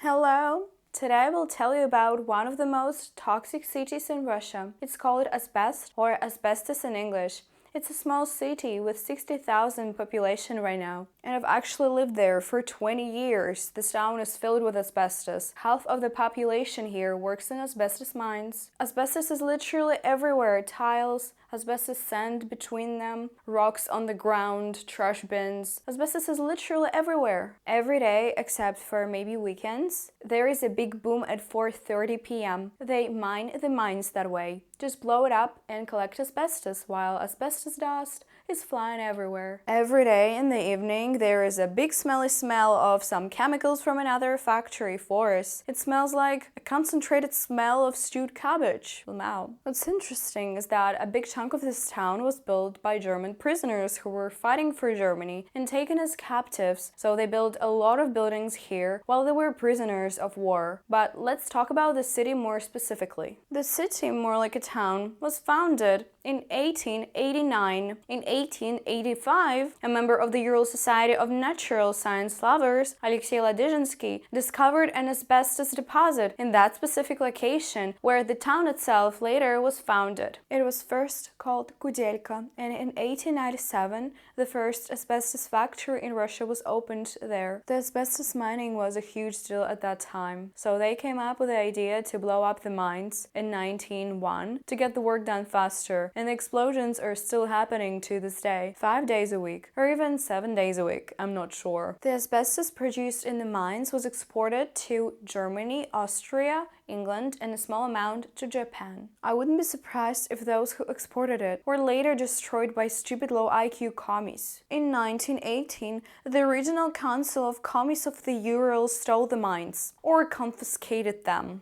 Hello! Today I will tell you about one of the most toxic cities in Russia. It's called ASBEST, or asbestos in English. It's a small city with 60,000 population right now. And I've actually lived there for 20 years. This town is filled with asbestos. Half of the population here works in asbestos mines. Asbestos is literally everywhere. Tiles, asbestos sand between them, rocks on the ground, trash bins. Asbestos is literally everywhere. Every day, except for maybe weekends, there is a big boom at 4:30 p.m. They mine the mines that way. Just blow it up and collect asbestos, while asbestos dust is flying everywhere. Every day in the evening, there is a big smelly smell of some chemicals from another factory forest. It smells like a concentrated smell of stewed cabbage. Wow. What's interesting is that a big chunk of this town was built by German prisoners who were fighting for Germany and taken as captives, so they built a lot of buildings here while they were prisoners of war. But let's talk about the city more specifically. The city, more like a town, was founded in 1889. In 1885, a member of the Ural Society of Natural Science Lovers, Alexei Ladizhinsky, discovered an asbestos deposit in that specific location where the town itself later was founded. It was first called Kudelka, and in 1897, the first asbestos factory in Russia was opened there. The asbestos mining was a huge deal at that time, so they came up with the idea to blow up the mines in 1901 to get the work done faster, and the explosions are still happening to this day, 5 days a week, or even 7 days a week, I'm not sure. The asbestos produced in the mines was exported to Germany, Austria, England, and a small amount to Japan. I wouldn't be surprised if those who exported it were later destroyed by stupid low IQ commies. In 1918, the Regional Council of Commies of the Urals stole the mines, or confiscated them,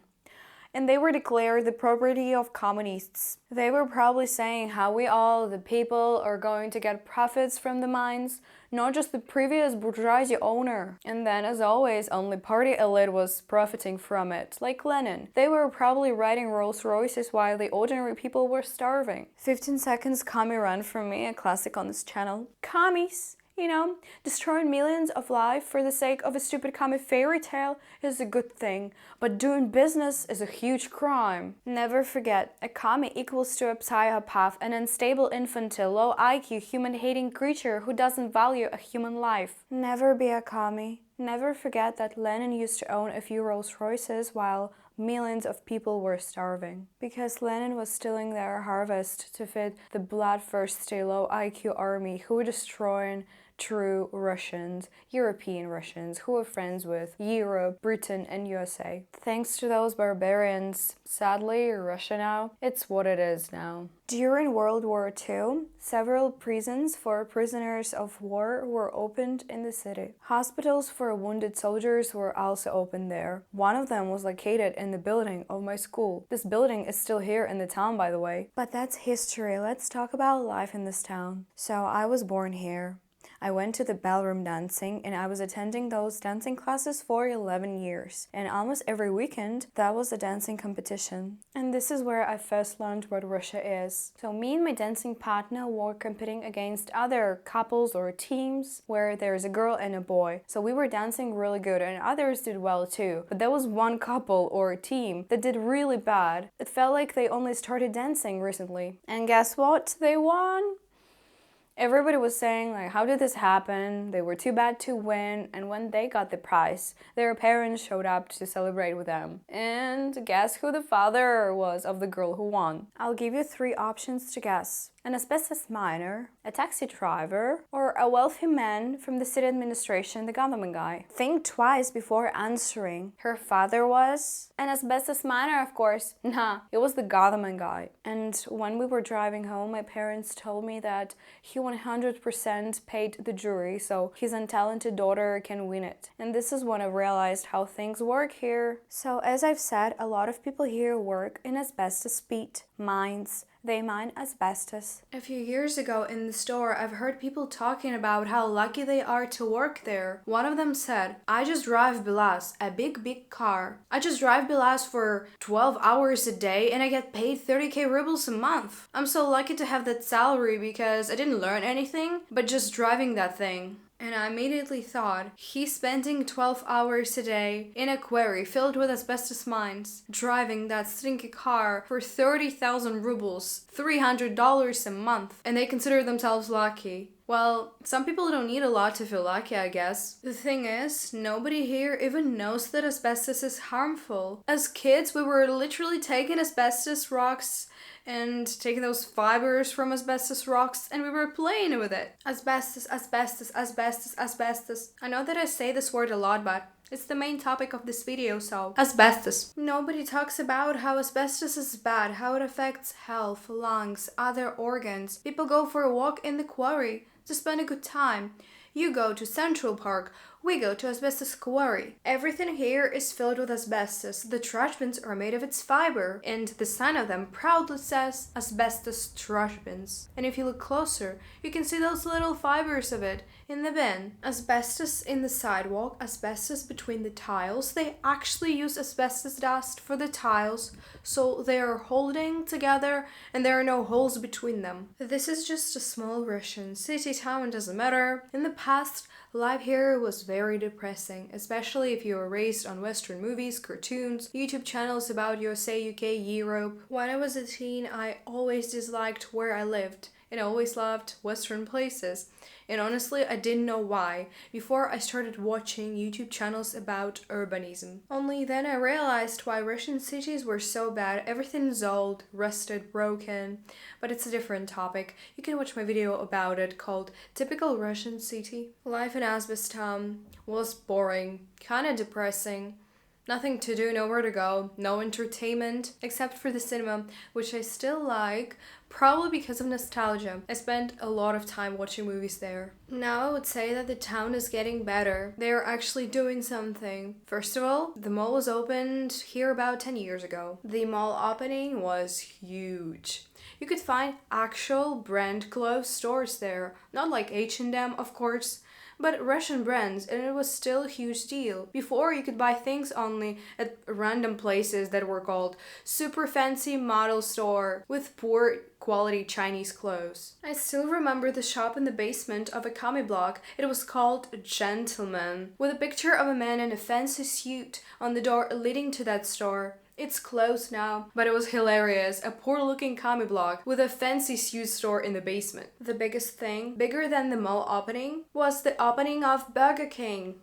and they were declared the property of communists. They were probably saying how we all, the people, are going to get profits from the mines, not just the previous bourgeoisie owner. And then, as always, only party elite was profiting from it, like Lenin. They were probably riding Rolls Royces while the ordinary people were starving. 15 seconds commie run from me, a classic on this channel. Commies! You know, destroying millions of lives for the sake of a stupid comic fairy tale is a good thing, but doing business is a huge crime. Never forget, a commie equals to a psychopath, an unstable infantile, low IQ, human-hating creature who doesn't value a human life. Never be a commie. Never forget that Lenin used to own a few Rolls Royces while millions of people were starving. Because Lenin was stealing their harvest to feed the bloodthirsty low IQ army who were destroying true Russians, European Russians, who were friends with Europe, Britain, and USA. Thanks to those barbarians, sadly, Russia now, it's what it is now. During World War II, several prisons for prisoners of war were opened in the city. Hospitals for wounded soldiers were also opened there. One of them was located in the building of my school. This building is still here in the town, by the way. But that's history. Let's talk about life in this town. So I was born here. I went to the ballroom dancing, and I was attending those dancing classes for 11 years. And almost every weekend, that was a dancing competition. And this is where I first learned what Russia is. So me and my dancing partner were competing against other couples or teams where there's a girl and a boy. So we were dancing really good, and others did well too. But there was one couple or team that did really bad. It felt like they only started dancing recently. And guess what? They won! Everybody was saying, like, how did this happen? They were too bad to win, and when they got the prize, their parents showed up to celebrate with them. And guess who the father was of the girl who won? I'll give you 3 options to guess. An asbestos miner, a taxi driver, or a wealthy man from the city administration, the government guy. Think twice before answering. Her father was an asbestos miner, of course. Nah, it was the government guy. And when we were driving home, my parents told me that he 100% paid the jury, so his untalented daughter can win it. And this is when I realized how things work here. So as I've said, a lot of people here work in asbestos pit mines. They mine asbestos. A few years ago in the store, I've heard people talking about how lucky they are to work there. One of them said, I just drive Belas, a big car. I just drive Belas for 12 hours a day and I get paid 30k rubles a month. I'm so lucky to have that salary because I didn't learn anything, but just driving that thing. And I immediately thought, he's spending 12 hours a day in a quarry filled with asbestos mines, driving that stinky car for 30,000 rubles, $300 a month, and they consider themselves lucky. Well, some people don't need a lot to feel lucky, I guess. The thing is, nobody here even knows that asbestos is harmful. As kids, we were literally taking asbestos rocks and taking those fibers from asbestos rocks, and we were playing with it. Asbestos, asbestos, asbestos, asbestos. I know that I say this word a lot, but it's the main topic of this video, so asbestos. Nobody talks about how asbestos is bad, how it affects health, lungs, other organs. People go for a walk in the quarry to spend a good time. You go to Central Park, we go to asbestos quarry. Everything here is filled with asbestos. The trash bins are made of its fiber, and the sign of them proudly says asbestos trash bins. And if you look closer, you can see those little fibers of it in the bin. Asbestos in the sidewalk, asbestos between the tiles. They actually use asbestos dust for the tiles, so they are holding together and there are no holes between them. This is just a small Russian city, town, doesn't matter. In the past, life here was very depressing, especially if you were raised on Western movies, cartoons, YouTube channels about USA, UK, Europe. When I was a teen, I always disliked where I lived and I always loved Western places. And honestly, I didn't know why before I started watching YouTube channels about urbanism. Only then I realized why Russian cities were so bad. Everything's old, rusted, broken. But it's a different topic. You can watch my video about it called Typical Russian City. Life in ASBEST was boring, kinda depressing. Nothing to do, nowhere to go, no entertainment, except for the cinema, which I still like, probably because of nostalgia. I spent a lot of time watching movies there. Now I would say that the town is getting better. They're actually doing something. First of all, the mall was opened here about 10 years ago. The mall opening was huge. You could find actual brand clothes stores there, not like H&M, of course, but Russian brands, and it was still a huge deal. Before, you could buy things only at random places that were called super fancy model store with poor quality Chinese clothes. I still remember the shop in the basement of a comic block. It was called Gentleman, with a picture of a man in a fancy suit on the door leading to that store. It's closed now, but it was hilarious. A poor-looking comic block with a fancy suit store in the basement. The biggest thing, bigger than the mall opening, was the opening of Burger King.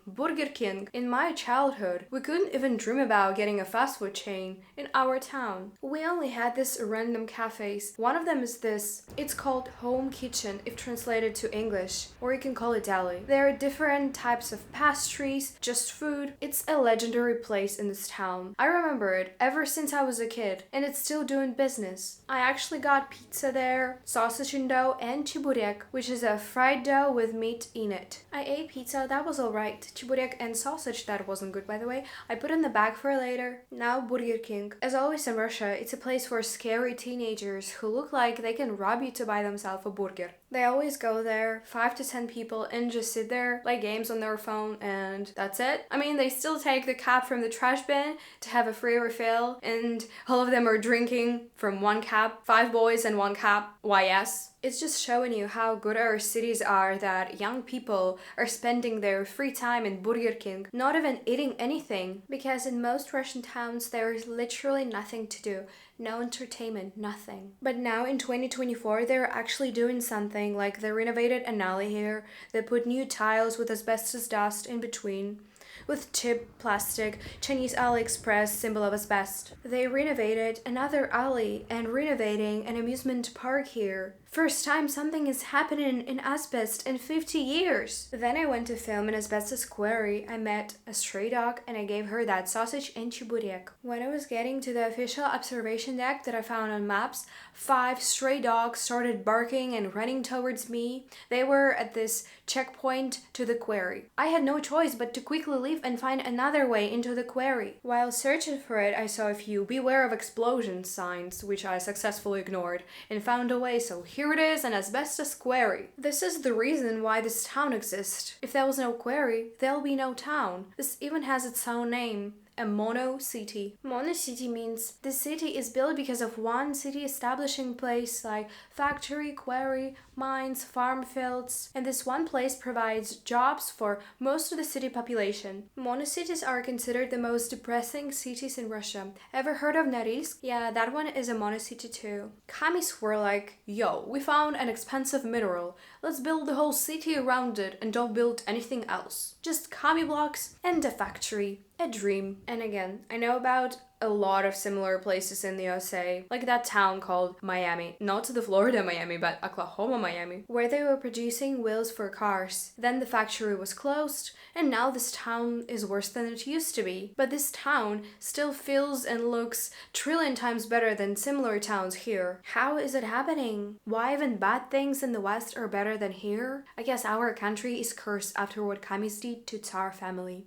In my childhood, we couldn't even dream about getting a fast food chain in our town. We only had these random cafes. One of them is this. It's called Home Kitchen if translated to English, or you can call it deli. There are different types of pastries, just food. It's a legendary place in this town. I remember it ever since I was a kid, and it's still doing business. I actually got pizza there, sausage in dough, and chiburek, which is a fried dough with meat in it. I ate pizza, that was alright. Chiburek and sausage, that wasn't good by the way, I put in the bag for later. Now Burger King. As always in Russia, it's a place for scary teenagers who look like they can rob you to buy themselves a burger. They always go there, 5 to 10 people, and just sit there, play games on their phone, and that's it. I mean, they still take the cup from the trash bin to have a free refill, and all of them are drinking from one cup. 5 boys and 1 cup. Why yes? It's just showing you how good our cities are that young people are spending their free time in Burger King, not even eating anything. Because in most Russian towns, there is literally nothing to do. No entertainment, nothing. But now in 2024, they're actually doing something, like they renovated an alley here, they put new tiles with asbestos dust in between, with cheap plastic, Chinese AliExpress symbol of asbestos. They renovated another alley and renovating an amusement park here. First time something is happening in ASBEST in 50 years. Then I went to film in asbestos quarry. I met a stray dog and I gave her that sausage and chiburek. When I was getting to the official observation deck that I found on maps, 5 stray dogs started barking and running towards me. They were at this checkpoint to the quarry. I had no choice but to quickly leave and find another way into the quarry. While searching for it, I saw a few beware of explosion signs, which I successfully ignored, and found a way, so here it is, an asbestos quarry. This is the reason why this town exists. If there was no quarry, there'll be no town. This even has its own name. a mono-city. Mono-city means the city is built because of one city establishing place like factory, quarry, mines, farm fields, and this one place provides jobs for most of the city population. Monocities are considered the most depressing cities in Russia. Ever heard of Norilsk? Yeah, that one is a monocity too. Commies were like, yo, we found an expensive mineral. Let's build the whole city around it and don't build anything else. Just commie blocks and a factory. A dream. And again, I know about a lot of similar places in the USA, like that town called Miami. Not the Florida Miami, but Oklahoma Miami, where they were producing wheels for cars. Then the factory was closed, and now this town is worse than it used to be. But this town still feels and looks trillion times better than similar towns here. How is it happening? Why even bad things in the West are better than here? I guess our country is cursed after what commies did to Tsar family.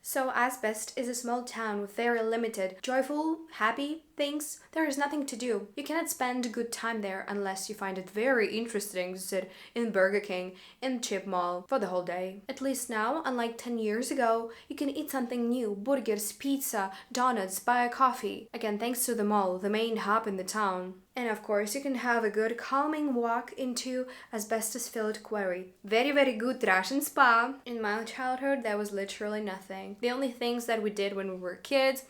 So ASBEST is a small town with very limited, joyful, happy things. There is nothing to do. You cannot spend a good time there unless you find it very interesting to sit in Burger King in Chip Mall for the whole day. At least now, unlike 10 years ago, you can eat something new, burgers, pizza, donuts, buy a coffee. Again, thanks to the mall, the main hub in the town. And of course, you can have a good calming walk into asbestos-filled quarry. Very, very good Russian spa. In my childhood, there was literally nothing. The only things that we did when we were kids,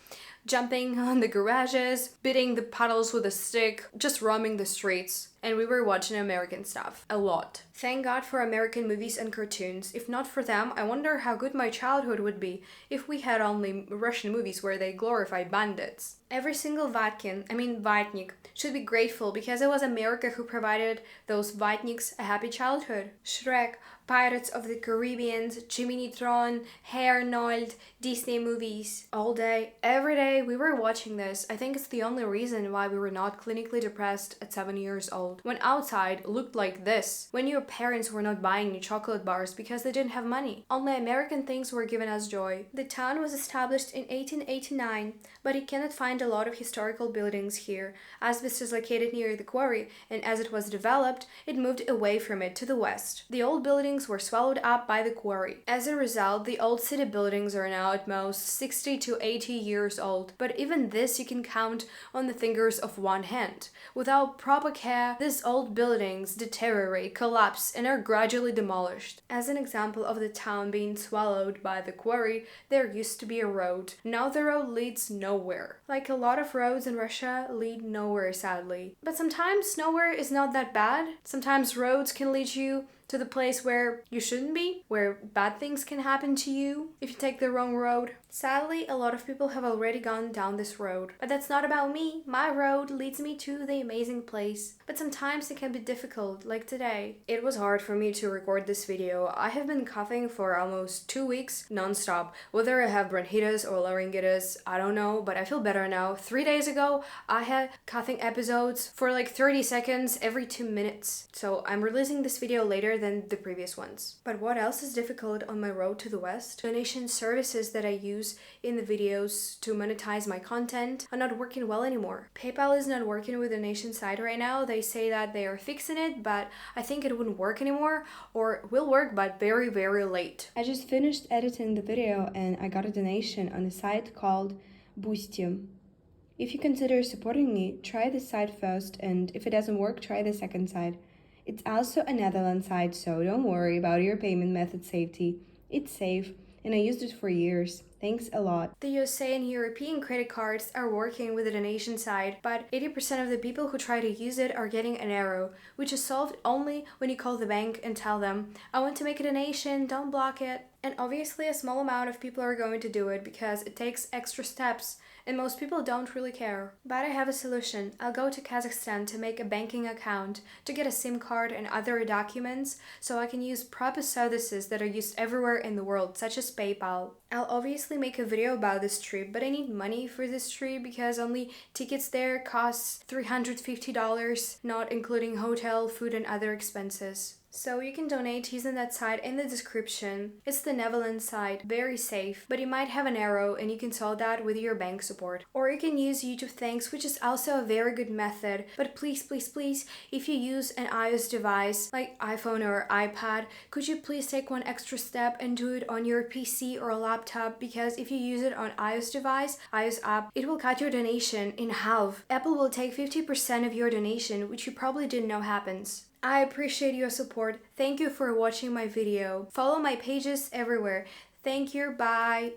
jumping on the garages, beating the puddles with a stick, just roaming the streets. And we were watching American stuff. A lot. Thank God for American movies and cartoons. If not for them, I wonder how good my childhood would be if we had only Russian movies where they glorified bandits. Every single Vatnik, should be grateful because it was America who provided those Vatniks a happy childhood. Shrek, Pirates of the Caribbean, Jimmy Neutron, Hey Arnold, Disney movies. All day, every day, we were watching this. I think it's the only reason why we were not clinically depressed at 7 years old. When outside looked like this. When your parents were not buying you chocolate bars because they didn't have money. Only American things were giving us joy. The town was established in 1889, but you cannot find a lot of historical buildings here. ASBEST is located near the quarry, and as it was developed, it moved away from it to the west. The old buildings were swallowed up by the quarry. As a result, the old city buildings are now at most 60 to 80 years old, but even this you can count on the fingers of one hand. Without proper care, these old buildings deteriorate, collapse, and are gradually demolished. As an example of the town being swallowed by the quarry, there used to be a road. Now the road leads nowhere. Like a lot of roads in Russia lead nowhere, sadly. But sometimes nowhere is not that bad. Sometimes roads can lead you to the place where you shouldn't be, where bad things can happen to you if you take the wrong road. Sadly, a lot of people have already gone down this road. But that's not about me. My road leads me to the amazing place. But sometimes it can be difficult, like today. It was hard for me to record this video. I have been coughing for almost 2 weeks non-stop. Whether I have bronchitis or laryngitis, I don't know, but I feel better now. 3 days ago, I had coughing episodes for like 30 seconds every 2 minutes. So I'm releasing this video later than the previous ones. But what else is difficult on my road to the west? Donation services that I use in the videos to monetize my content are not working well anymore. PayPal is not working with the donation side right now. They say that they are fixing it, but I think it wouldn't work anymore, or will work but very, very late. I just finished editing the video and I got a donation on a site called Boosty. If you consider supporting me, try this site first, and if it doesn't work, try the second site. It's also a Netherlands site, so don't worry about your payment method safety. It's safe, and I used it for years. Thanks a lot. The USA and European credit cards are working with the donation side, but 80% of the people who try to use it are getting an error, which is solved only when you call the bank and tell them, I want to make a donation, don't block it. And obviously a small amount of people are going to do it because it takes extra steps and most people don't really care. But I have a solution. I'll go to Kazakhstan to make a banking account, to get a SIM card and other documents so I can use proper services that are used everywhere in the world, such as PayPal. I'll obviously make a video about this trip, but I need money for this trip because only tickets there cost $350, not including hotel, food and other expenses. So you can donate using that site in the description. It's the Netherlands site, very safe, but you might have an error and you can solve that with your bank support. Or you can use YouTube Thanks, which is also a very good method. But please, please, please, if you use an iOS device like iPhone or iPad, could you please take one extra step and do it on your PC or laptop? Because if you use it on iOS device, iOS app, it will cut your donation in half. Apple will take 50% of your donation, which you probably didn't know happens. I appreciate your support. Thank you for watching my video. Follow my pages everywhere. Thank you. Bye.